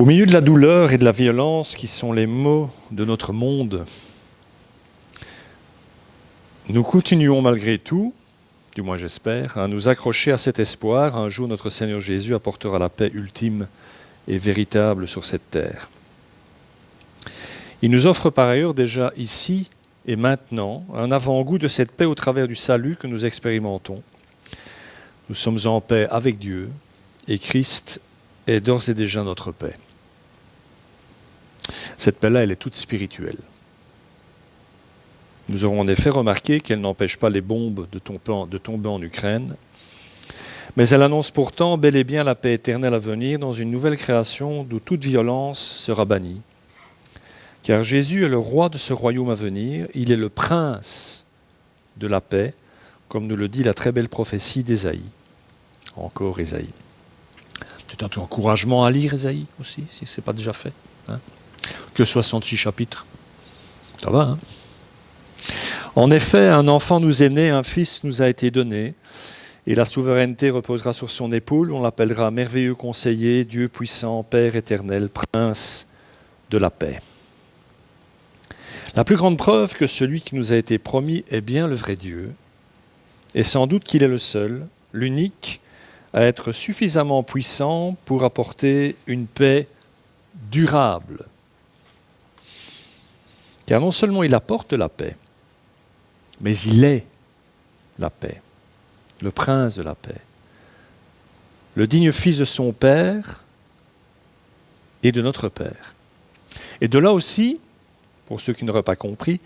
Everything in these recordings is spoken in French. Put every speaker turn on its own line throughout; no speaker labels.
Au milieu de la douleur et de la violence qui sont les maux de notre monde, nous continuons malgré tout, du moins j'espère, à nous accrocher à cet espoir. Un jour, notre Seigneur Jésus apportera la paix ultime et véritable sur cette terre. Il nous offre par ailleurs déjà ici et maintenant un avant-goût de cette paix au travers du salut que nous expérimentons. Nous sommes en paix avec Dieu et Christ est d'ores et déjà notre paix. Cette paix-là, elle est toute spirituelle. Nous aurons en effet remarqué qu'elle n'empêche pas les bombes de tomber en Ukraine, mais elle annonce pourtant bel et bien la paix éternelle à venir dans une nouvelle création d'où toute violence sera bannie. Car Jésus est le roi de ce royaume à venir, il est le prince de la paix, comme nous le dit la très belle prophétie d'Ésaïe. Encore Ésaïe. C'est un encouragement à lire Ésaïe aussi, si ce n'est pas déjà fait. Que 66 chapitres. Ça va, hein? En effet, un enfant nous est né, un fils nous a été donné, et la souveraineté reposera sur son épaule. On l'appellera merveilleux conseiller, Dieu puissant, Père éternel, prince de la paix. La plus grande preuve que celui qui nous a été promis est bien le vrai Dieu, et sans doute qu'il est le seul, l'unique, à être suffisamment puissant pour apporter une paix durable. Car non seulement il apporte la paix, mais il est la paix, le prince de la paix, le digne fils de son Père et de notre Père. Et de là aussi, pour ceux qui n'auraient pas compris,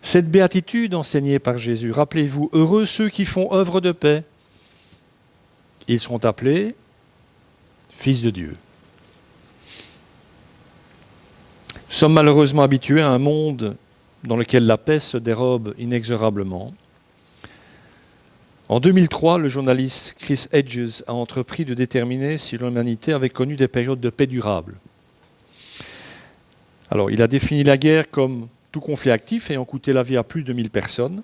cette béatitude enseignée par Jésus. Rappelez-vous, heureux ceux qui font œuvre de paix. Ils seront appelés fils de Dieu. Nous sommes malheureusement habitués à un monde dans lequel la paix se dérobe inexorablement. En 2003, le journaliste Chris Hedges a entrepris de déterminer si l'humanité avait connu des périodes de paix durable. Alors, il a défini la guerre comme tout conflit actif ayant coûté la vie à plus de 1000 personnes.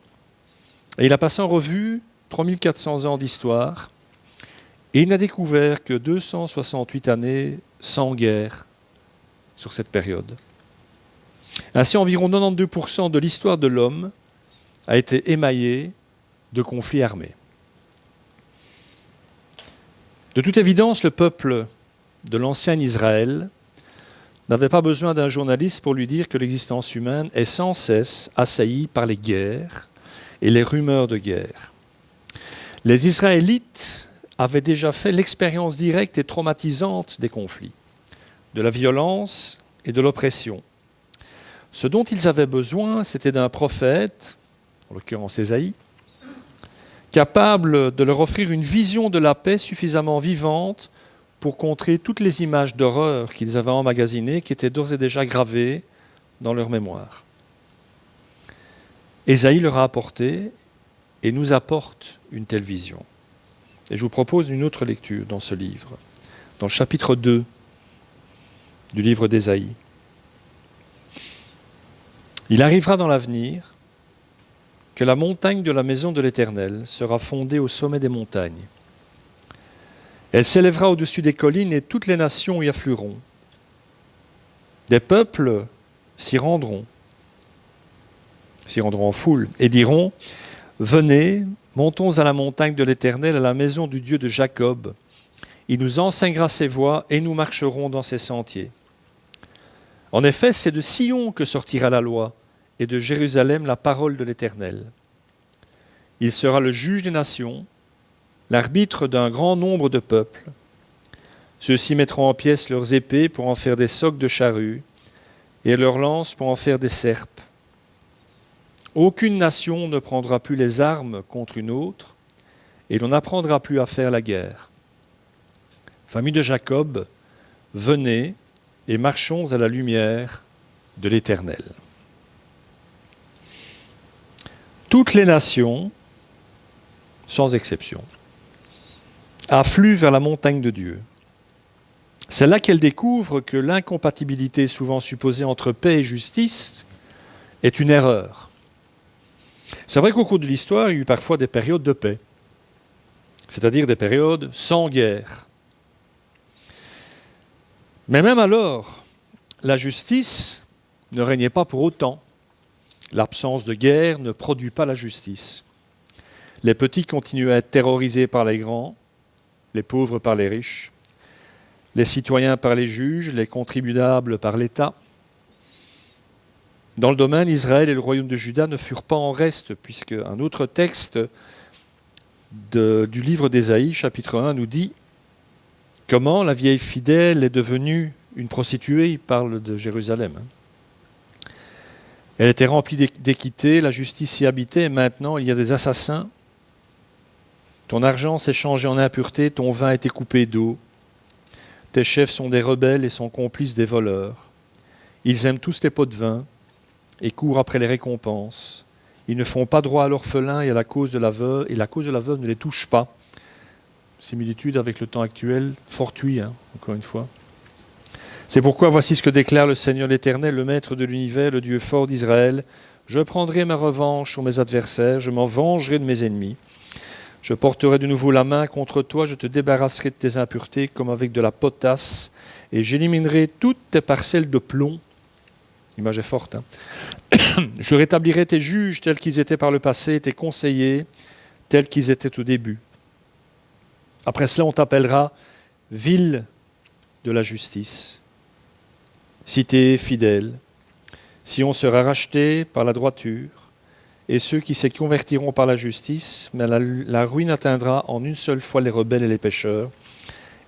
Et il a passé en revue 3400 ans d'histoire. Et il n'a découvert que 268 années sans guerre sur cette période. Ainsi, environ 92% de l'histoire de l'homme a été émaillée de conflits armés. De toute évidence, le peuple de l'ancien Israël n'avait pas besoin d'un journaliste pour lui dire que l'existence humaine est sans cesse assaillie par les guerres et les rumeurs de guerre. Les Israélites avaient déjà fait l'expérience directe et traumatisante des conflits, de la violence et de l'oppression. Ce dont ils avaient besoin, c'était d'un prophète, en l'occurrence Ésaïe, capable de leur offrir une vision de la paix suffisamment vivante pour contrer toutes les images d'horreur qu'ils avaient emmagasinées, qui étaient d'ores et déjà gravées dans leur mémoire. Ésaïe leur a apporté et nous apporte une telle vision. Et je vous propose une autre lecture dans ce livre, dans le chapitre 2 du livre d'Ésaïe. Il arrivera dans l'avenir que la montagne de la maison de l'Éternel sera fondée au sommet des montagnes. Elle s'élèvera au-dessus des collines et toutes les nations y afflueront. Des peuples s'y rendront en foule et diront « Venez, montons à la montagne de l'Éternel, à la maison du Dieu de Jacob. Il nous enseignera ses voies et nous marcherons dans ses sentiers. » En effet, c'est de Sion que sortira la loi et de Jérusalem la parole de l'Éternel. Il sera le juge des nations, l'arbitre d'un grand nombre de peuples. Ceux-ci mettront en pièces leurs épées pour en faire des socs de charrues et leurs lances pour en faire des serpes. Aucune nation ne prendra plus les armes contre une autre et l'on n'apprendra plus à faire la guerre. Famille de Jacob, venez et marchons à la lumière de l'Éternel. Toutes les nations, sans exception, affluent vers la montagne de Dieu. C'est là qu'elles découvrent que l'incompatibilité souvent supposée entre paix et justice est une erreur. C'est vrai qu'au cours de l'histoire, il y a eu parfois des périodes de paix, c'est-à-dire des périodes sans guerre. Mais même alors, la justice ne régnait pas pour autant. L'absence de guerre ne produit pas la justice. Les petits continuent à être terrorisés par les grands, les pauvres par les riches, les citoyens par les juges, les contribuables par l'État. Dans le domaine, Israël et le royaume de Juda ne furent pas en reste, puisque un autre texte du livre d'Ésaïe, chapitre 1, nous dit comment la vieille fidèle est devenue une prostituée. Il parle de Jérusalem. Elle était remplie d'équité, la justice y habitait, et maintenant il y a des assassins. Ton argent s'est changé en impureté, ton vin a été coupé d'eau. Tes chefs sont des rebelles et sont complices des voleurs. Ils aiment tous les pots de vin et courent après les récompenses. Ils ne font pas droit à l'orphelin et à la cause de la veuve, et la cause de la veuve ne les touche pas. Similitude avec le temps actuel, fortuit, encore une fois. C'est pourquoi voici ce que déclare le Seigneur l'Éternel, le Maître de l'univers, le Dieu fort d'Israël. Je prendrai ma revanche sur mes adversaires, je m'en vengerai de mes ennemis. Je porterai de nouveau la main contre toi, je te débarrasserai de tes impuretés comme avec de la potasse, et j'éliminerai toutes tes parcelles de plomb. L'image est forte. Je rétablirai tes juges tels qu'ils étaient par le passé, tes conseillers tels qu'ils étaient au début. Après cela, on t'appellera ville de la justice. Cité fidèle, Sion sera racheté par la droiture, et ceux qui s'y convertiront par la justice, mais la ruine atteindra en une seule fois les rebelles et les pécheurs,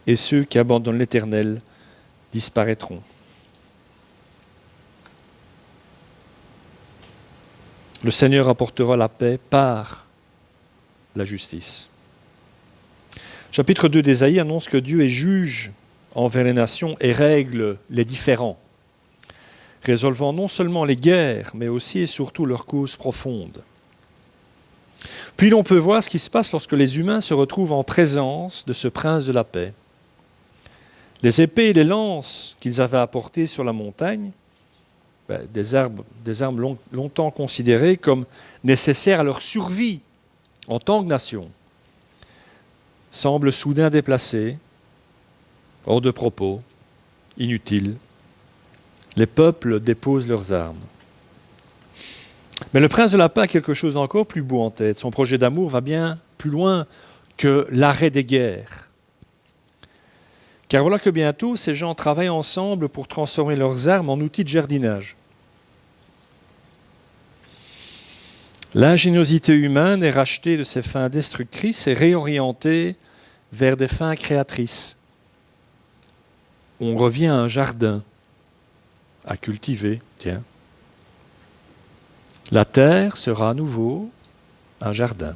et ceux qui abandonnent l'Éternel disparaîtront. Le Seigneur apportera la paix par la justice. Chapitre 2 d'Ésaïe annonce que Dieu est juge envers les nations et règle les différends, résolvant non seulement les guerres, mais aussi et surtout leurs causes profondes. Puis l'on peut voir ce qui se passe lorsque les humains se retrouvent en présence de ce prince de la paix. Les épées et les lances qu'ils avaient apportées sur la montagne, des armes longtemps considérées comme nécessaires à leur survie en tant que nation, semblent soudain déplacées, hors de propos, inutiles. Les peuples déposent leurs armes. Mais le prince de la paix a quelque chose d'encore plus beau en tête. Son projet d'amour va bien plus loin que l'arrêt des guerres. Car voilà que bientôt, ces gens travaillent ensemble pour transformer leurs armes en outils de jardinage. L'ingéniosité humaine est rachetée de ses fins destructrices et réorientée vers des fins créatrices. On revient à un jardin à cultiver, tiens. La terre sera à nouveau un jardin.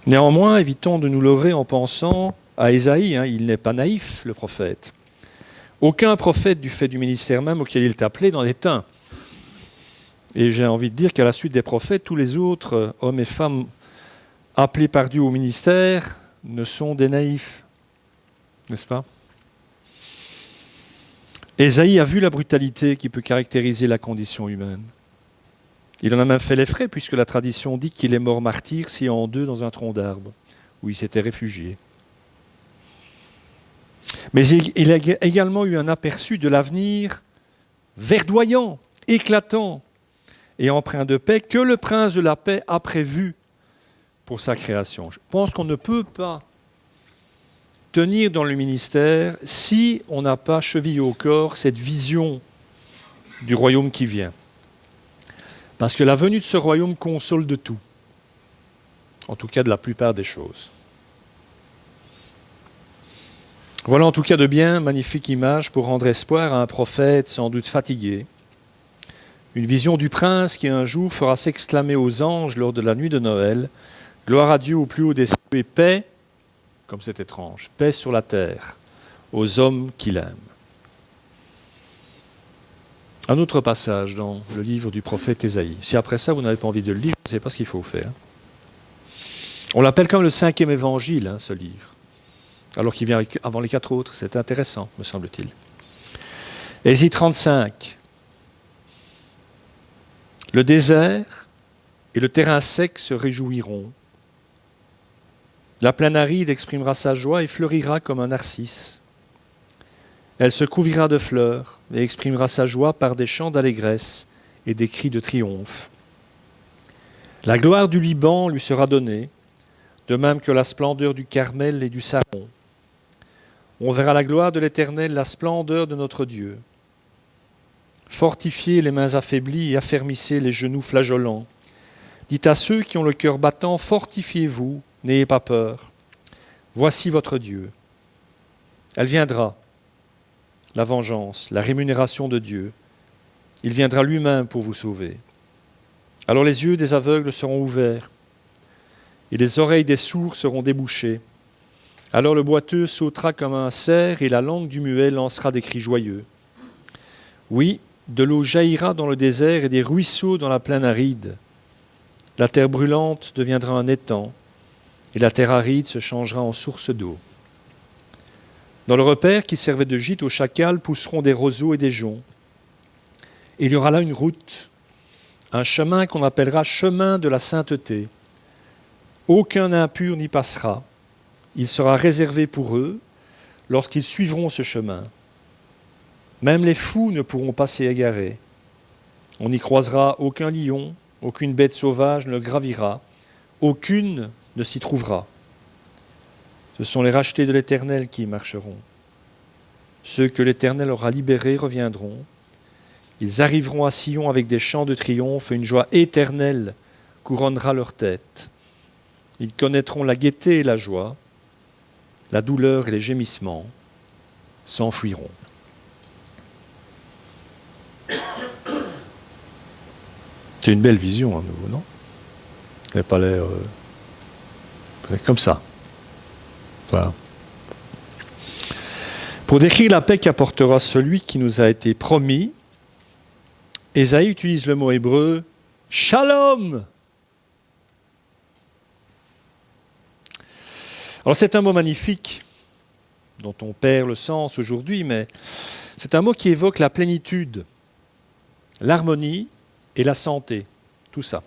Néanmoins, évitons de nous leurrer en pensant à Ésaïe, il n'est pas naïf, le prophète. Aucun prophète, du fait du ministère même auquel il est appelé, n'en est un. Et j'ai envie de dire qu'à la suite des prophètes, tous les autres hommes et femmes appelés par Dieu au ministère ne sont des naïfs, n'est-ce pas ? Ésaïe a vu la brutalité qui peut caractériser la condition humaine. Il en a même fait les frais, puisque la tradition dit qu'il est mort martyr, scié en deux dans un tronc d'arbre, où il s'était réfugié. Mais il a également eu un aperçu de l'avenir verdoyant, éclatant et empreint de paix que le prince de la paix a prévu pour sa création. Je pense qu'on ne peut pas tenir dans le ministère si on n'a pas chevillé au corps cette vision du royaume qui vient. Parce que la venue de ce royaume console de tout, en tout cas de la plupart des choses. Voilà en tout cas de bien magnifiques images pour rendre espoir à un prophète sans doute fatigué. Une vision du prince qui un jour fera s'exclamer aux anges lors de la nuit de Noël « Gloire à Dieu au plus haut des cieux et paix », comme c'est étrange, paix sur la terre, aux hommes qui l'aiment. Un autre passage dans le livre du prophète Ésaïe. Si après ça, vous n'avez pas envie de le lire, je ne sais pas ce qu'il faut faire. On l'appelle comme le 5e évangile, ce livre, alors qu'il vient avant les 4 autres. C'est intéressant, me semble-t-il. Ésaïe 35. Le désert et le terrain sec se réjouiront. La plaine aride exprimera sa joie et fleurira comme un narcisse. Elle se couvrira de fleurs et exprimera sa joie par des chants d'allégresse et des cris de triomphe. La gloire du Liban lui sera donnée, de même que la splendeur du Carmel et du Saron. On verra la gloire de l'Éternel, la splendeur de notre Dieu. Fortifiez les mains affaiblies et affermissez les genoux flageolants. Dites à ceux qui ont le cœur battant, fortifiez-vous, n'ayez pas peur. Voici votre Dieu. Elle viendra, la vengeance, la rémunération de Dieu. Il viendra lui-même pour vous sauver. Alors les yeux des aveugles seront ouverts et les oreilles des sourds seront débouchées. Alors le boiteux sautera comme un cerf et la langue du muet lancera des cris joyeux. Oui, de l'eau jaillira dans le désert et des ruisseaux dans la plaine aride. La terre brûlante deviendra un étang et la terre aride se changera en source d'eau. Dans le repaire qui servait de gîte aux chacals pousseront des roseaux et des joncs. Et il y aura là une route, un chemin qu'on appellera chemin de la sainteté. Aucun impur n'y passera. Il sera réservé pour eux lorsqu'ils suivront ce chemin. Même les fous ne pourront pas s'y égarer. On n'y croisera aucun lion, aucune bête sauvage ne gravira, aucune ne s'y trouvera. Ce sont les rachetés de l'Éternel qui y marcheront. Ceux que l'Éternel aura libérés reviendront. Ils arriveront à Sion avec des chants de triomphe et une joie éternelle couronnera leur tête. Ils connaîtront la gaieté et la joie, la douleur et les gémissements s'enfuiront. C'est une belle vision à nouveau, non? Elle n'a pas l'air comme ça. Voilà. Pour décrire la paix qu'apportera celui qui nous a été promis, Ésaïe utilise le mot hébreu « shalom ». Alors c'est un mot magnifique dont on perd le sens aujourd'hui, mais c'est un mot qui évoque la plénitude, l'harmonie et la santé, tout ça.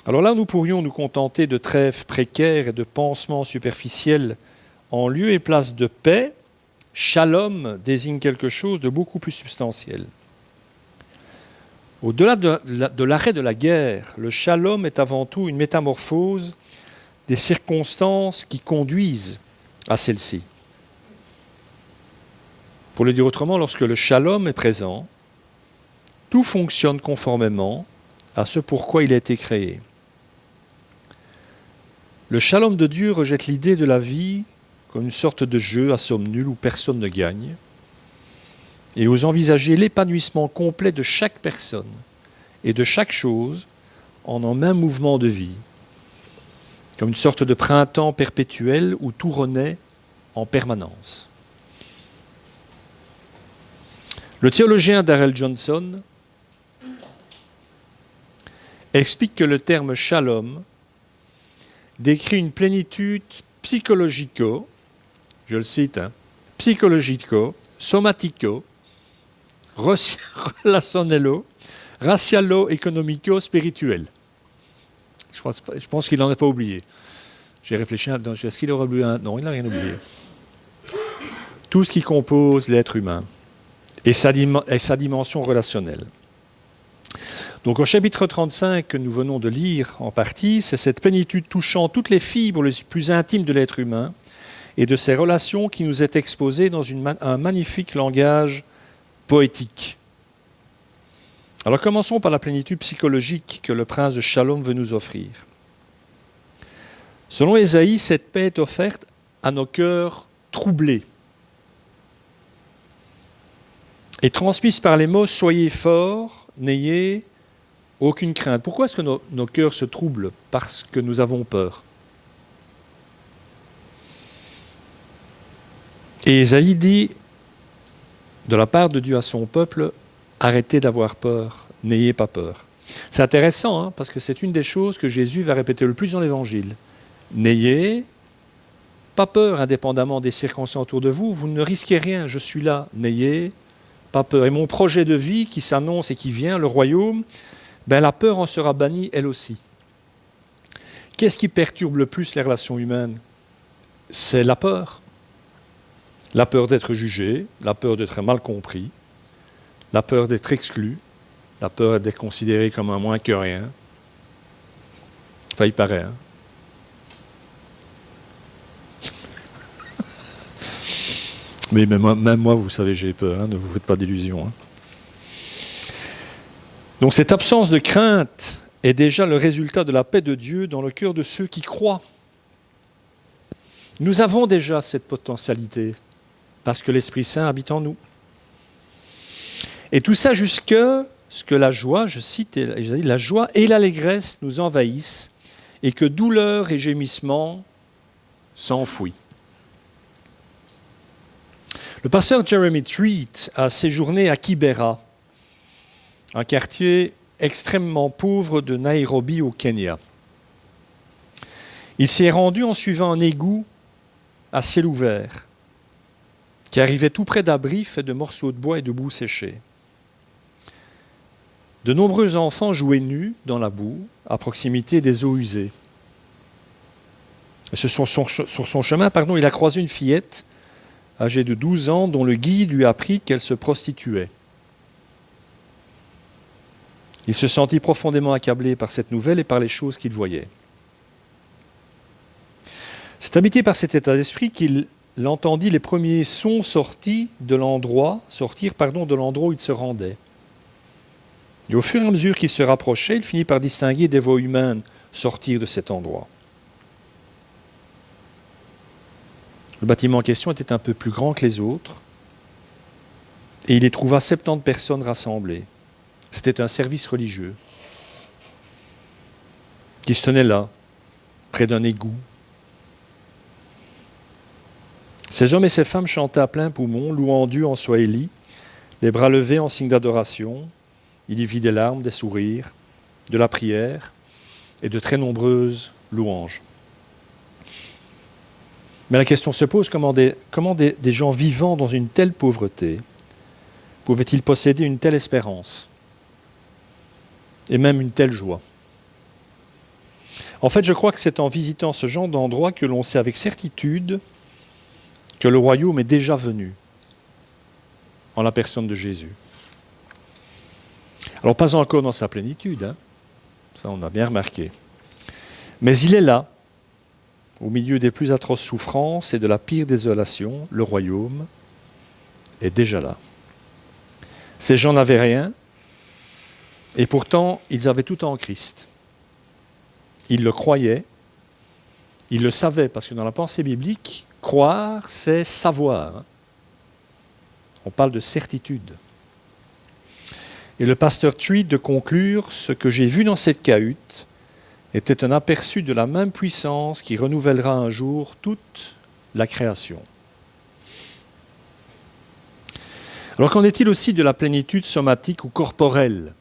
Alors là, nous pourrions nous contenter de trêves précaires et de pansements superficiels en lieu et place de paix. Shalom désigne quelque chose de beaucoup plus substantiel. Au-delà de l'arrêt de la guerre, le shalom est avant tout une métamorphose des circonstances qui conduisent à celle-ci. Pour le dire autrement, lorsque le shalom est présent, tout fonctionne conformément à ce pourquoi il a été créé. Le shalom de Dieu rejette l'idée de la vie comme une sorte de jeu à somme nulle où personne ne gagne, et ose envisager l'épanouissement complet de chaque personne et de chaque chose en un même mouvement de vie, comme une sorte de printemps perpétuel où tout renaît en permanence. Le théologien Darrell Johnson explique que le terme shalom décrit une plénitude psychologico, je le cite, psychologico, somatico, relationnello, racialo-économico-spirituel. Je pense qu'il n'en a pas oublié. J'ai réfléchi, est-ce qu'il aurait oublié un? Non, il n'a rien oublié. Tout ce qui compose l'être humain et sa dimension relationnelle. Donc au chapitre 35 que nous venons de lire en partie, c'est cette plénitude touchant toutes les fibres les plus intimes de l'être humain et de ses relations qui nous est exposée dans un magnifique langage poétique. Alors commençons par la plénitude psychologique que le prince de Shalom veut nous offrir. Selon Ésaïe, cette paix est offerte à nos cœurs troublés et transmise par les mots « Soyez forts, n'ayez aucune crainte ». Pourquoi est-ce que nos cœurs se troublent? Parce que nous avons peur. Et Ésaïe dit, de la part de Dieu à son peuple, arrêtez d'avoir peur, n'ayez pas peur. C'est intéressant, parce que c'est une des choses que Jésus va répéter le plus dans l'Évangile. N'ayez pas peur, indépendamment des circonstances autour de vous, vous ne risquez rien, je suis là, n'ayez pas peur. Et mon projet de vie qui s'annonce et qui vient, le royaume, la peur en sera bannie elle aussi. Qu'est-ce qui perturbe le plus les relations humaines? C'est la peur. La peur d'être jugé, la peur d'être mal compris, la peur d'être exclu, la peur d'être considéré comme un moins que rien. Enfin, il paraît, hein? Mais même moi, vous savez, j'ai peur, hein, ne vous faites pas d'illusions. Hein. Donc cette absence de crainte est déjà le résultat de la paix de Dieu dans le cœur de ceux qui croient. Nous avons déjà cette potentialité, parce que l'Esprit Saint habite en nous. Et tout ça jusque ce que la joie, je cite, la joie et l'allégresse nous envahissent, et que douleur et gémissement s'enfuient. Le pasteur Jeremy Treat a séjourné à Kibera, un quartier extrêmement pauvre de Nairobi au Kenya. Il s'y est rendu en suivant un égout à ciel ouvert, qui arrivait tout près d'abris faits de morceaux de bois et de boue séchée. De nombreux enfants jouaient nus dans la boue, à proximité des eaux usées. Sur son chemin, il a croisé une fillette âgée de 12 ans, dont le guide lui a appris qu'elle se prostituait. Il se sentit profondément accablé par cette nouvelle et par les choses qu'il voyait. C'est habité par cet état d'esprit qu'il entendit les premiers sons sortir de l'endroit où il se rendait. Et au fur et à mesure qu'il se rapprochait, il finit par distinguer des voix humaines sortir de cet endroit. Le bâtiment en question était un peu plus grand que les autres, et il y trouva 70 personnes rassemblées. C'était un service religieux qui se tenait là, près d'un égout. Ces hommes et ces femmes chantaient à plein poumon, louant Dieu en swahili, les bras levés en signe d'adoration. Il y vit des larmes, des sourires, de la prière et de très nombreuses louanges. Mais la question se pose, comment des gens vivant dans une telle pauvreté pouvaient-ils posséder une telle espérance et même une telle joie? En fait, je crois que c'est en visitant ce genre d'endroit que l'on sait avec certitude que le royaume est déjà venu en la personne de Jésus. Alors, pas encore dans sa plénitude, hein, ça on a bien remarqué, mais il est là. Au milieu des plus atroces souffrances et de la pire désolation, le royaume est déjà là. Ces gens n'avaient rien, et pourtant, ils avaient tout en Christ. Ils le croyaient, ils le savaient, parce que dans la pensée biblique, croire, c'est savoir. On parle de certitude. Et le pasteur Treat de conclure, ce que j'ai vu dans cette cahute était un aperçu de la même puissance qui renouvellera un jour toute la création. Alors qu'en est-il aussi de la plénitude somatique ou corporelle?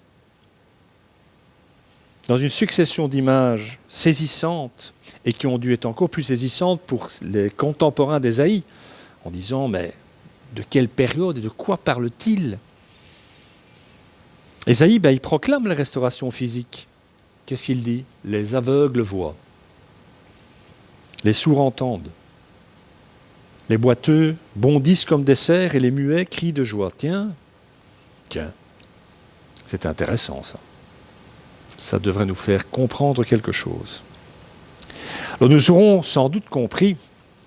Dans une succession d'images saisissantes et qui ont dû être encore plus saisissantes pour les contemporains d'Ésaïe, en disant, mais de quelle période et de quoi parle-t-il? Ésaïe, il proclame la restauration physique. Qu'est-ce qu'il dit? Les aveugles voient, les sourds entendent, les boiteux bondissent comme des cerfs et les muets crient de joie. Tiens, c'est intéressant ça. Ça devrait nous faire comprendre quelque chose. Alors nous aurons sans doute compris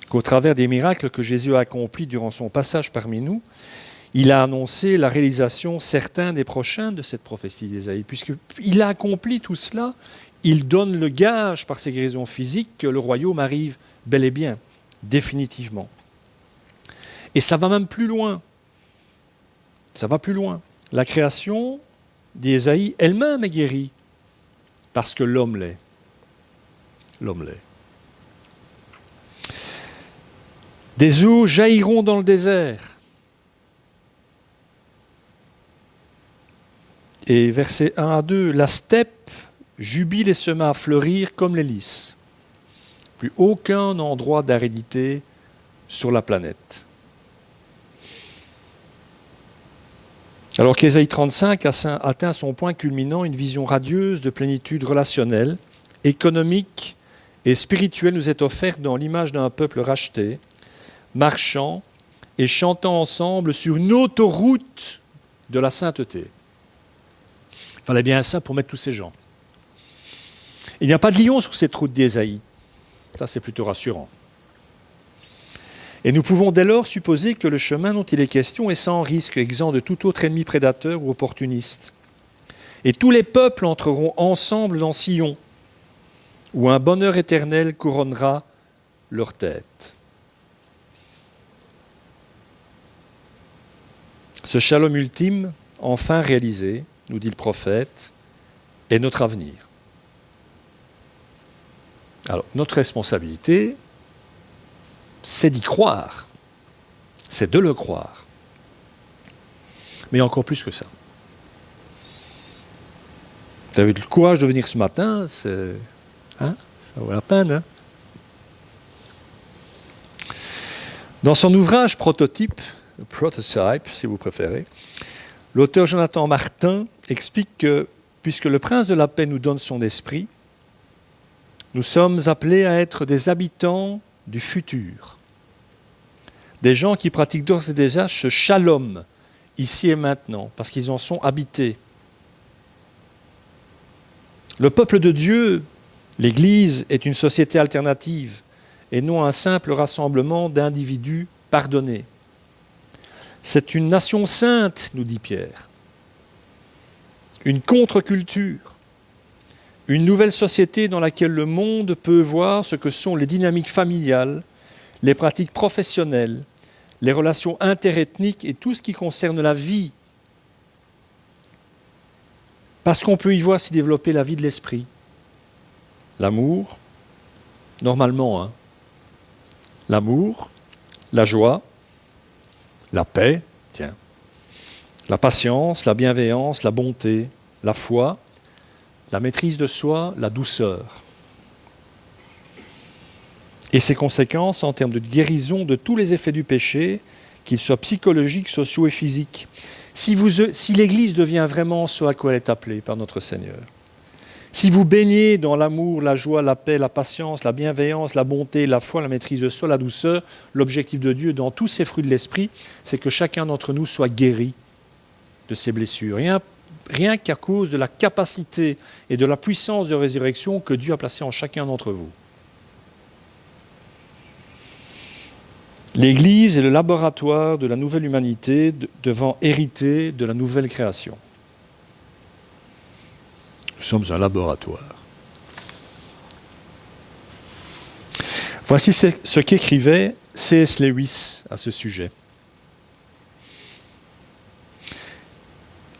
qu'au travers des miracles que Jésus a accomplis durant son passage parmi nous, il a annoncé la réalisation certaine et prochaine de cette prophétie d'Ésaïe. Puisqu'il a accompli tout cela, il donne le gage par ses guérisons physiques que le royaume arrive bel et bien, définitivement. Et ça va même plus loin. Ça va plus loin. La création d'Ésaïe elle-même est guérie parce que l'homme l'est. L'homme l'est. Des eaux jailliront dans le désert. Et versets 1 à 2, la steppe jubile et se met à fleurir comme les lys. Plus aucun endroit d'aridité sur la planète. Alors qu'Ésaïe 35 a atteint son point culminant, une vision radieuse de plénitude relationnelle, économique et spirituelle nous est offerte dans l'image d'un peuple racheté, marchant et chantant ensemble sur une autoroute de la sainteté. Il fallait bien ça pour mettre tous ces gens. Il n'y a pas de lion sur cette route d'Ésaïe. Ça, c'est plutôt rassurant. Et nous pouvons dès lors supposer que le chemin dont il est question est sans risque, exempt de tout autre ennemi prédateur ou opportuniste. Et tous les peuples entreront ensemble dans Sion, où un bonheur éternel couronnera leur tête. Ce shalom ultime, enfin réalisé, nous dit le prophète, est notre avenir. Alors, notre responsabilité, c'est d'y croire, c'est de le croire. Mais encore plus que ça. Vous avez eu le courage de venir ce matin, ça vaut la peine. Hein? Dans son ouvrage Prototype si vous préférez, l'auteur Jonathan Martin explique que, puisque le prince de la paix nous donne son esprit, nous sommes appelés à être des habitants du futur. Des gens qui pratiquent d'ores et déjà ce shalom, ici et maintenant, parce qu'ils en sont habités. Le peuple de Dieu, l'Église, est une société alternative et non un simple rassemblement d'individus pardonnés. C'est une nation sainte, nous dit Pierre. Une contre-culture. Une nouvelle société dans laquelle le monde peut voir ce que sont les dynamiques familiales, les pratiques professionnelles, les relations interethniques et tout ce qui concerne la vie. Parce qu'on peut y voir s'y développer la vie de l'esprit. L'amour, normalement, hein. L'amour, la joie, la paix, tiens, la patience, la bienveillance, la bonté, la foi, la maîtrise de soi, la douceur. Et ses conséquences en termes de guérison de tous les effets du péché, qu'ils soient psychologiques, sociaux et physiques. Si l'Église devient vraiment ce à quoi elle est appelée par notre Seigneur, si vous baignez dans l'amour, la joie, la paix, la patience, la bienveillance, la bonté, la foi, la maîtrise de soi, la douceur, l'objectif de Dieu dans tous ces fruits de l'esprit, c'est que chacun d'entre nous soit guéri de ses blessures. Rien qu'à cause de la capacité et de la puissance de résurrection que Dieu a placée en chacun d'entre vous. L'Église est le laboratoire de la nouvelle humanité devant hériter de la nouvelle création. Nous sommes un laboratoire. Voici ce qu'écrivait C.S. Lewis à ce sujet.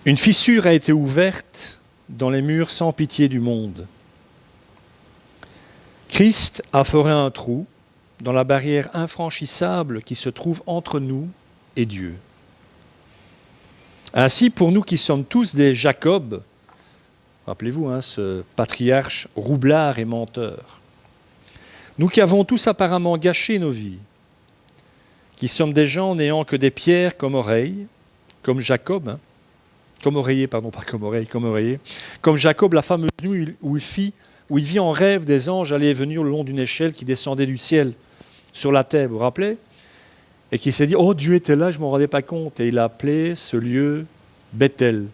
Une fissure a été ouverte dans les murs sans pitié du monde. Christ a foré un trou dans la barrière infranchissable qui se trouve entre nous et Dieu. Ainsi, pour nous qui sommes tous des Jacob, rappelez-vous, ce patriarche roublard et menteur, nous qui avons tous apparemment gâché nos vies, qui sommes des gens n'ayant que des pierres comme oreilles, comme Jacob, comme oreiller, pardon, pas comme oreille, comme oreiller, comme Jacob, la fameuse nuit où il vit en rêve des anges aller et venir le long d'une échelle qui descendait du ciel sur la terre, vous vous rappelez? Et qui s'est dit, oh Dieu était là, je ne m'en rendais pas compte. Et il a appelé ce lieu Bethel,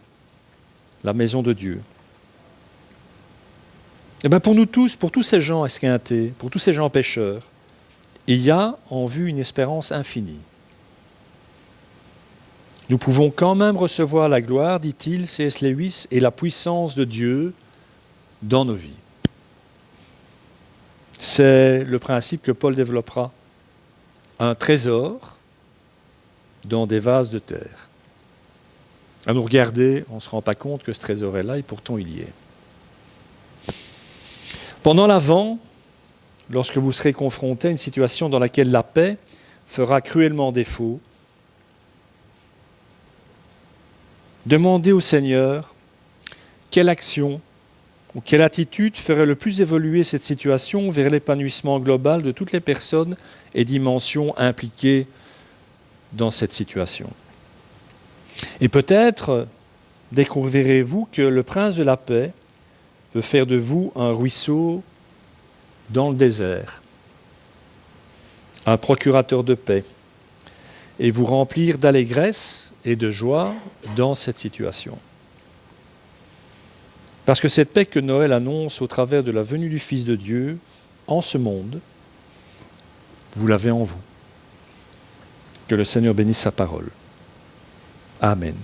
la maison de Dieu. Et bien pour nous tous, pour tous ces gens esquintés, pour tous ces gens pécheurs, il y a en vue une espérance infinie. Nous pouvons quand même recevoir la gloire, dit-il, C.S. Lewis, et la puissance de Dieu dans nos vies. C'est le principe que Paul développera. Un trésor dans des vases de terre. À nous regarder, on ne se rend pas compte que ce trésor est là et pourtant il y est. Pendant l'Avent, lorsque vous serez confronté à une situation dans laquelle la paix fera cruellement défaut, demandez au Seigneur quelle action ou quelle attitude ferait le plus évoluer cette situation vers l'épanouissement global de toutes les personnes et dimensions impliquées dans cette situation. Et peut-être découvrirez-vous que le prince de la paix veut faire de vous un ruisseau dans le désert, un procurateur de paix, et vous remplir d'allégresse et de joie dans cette situation. Parce que cette paix que Noël annonce au travers de la venue du Fils de Dieu en ce monde, vous l'avez en vous. Que le Seigneur bénisse sa parole. Amen.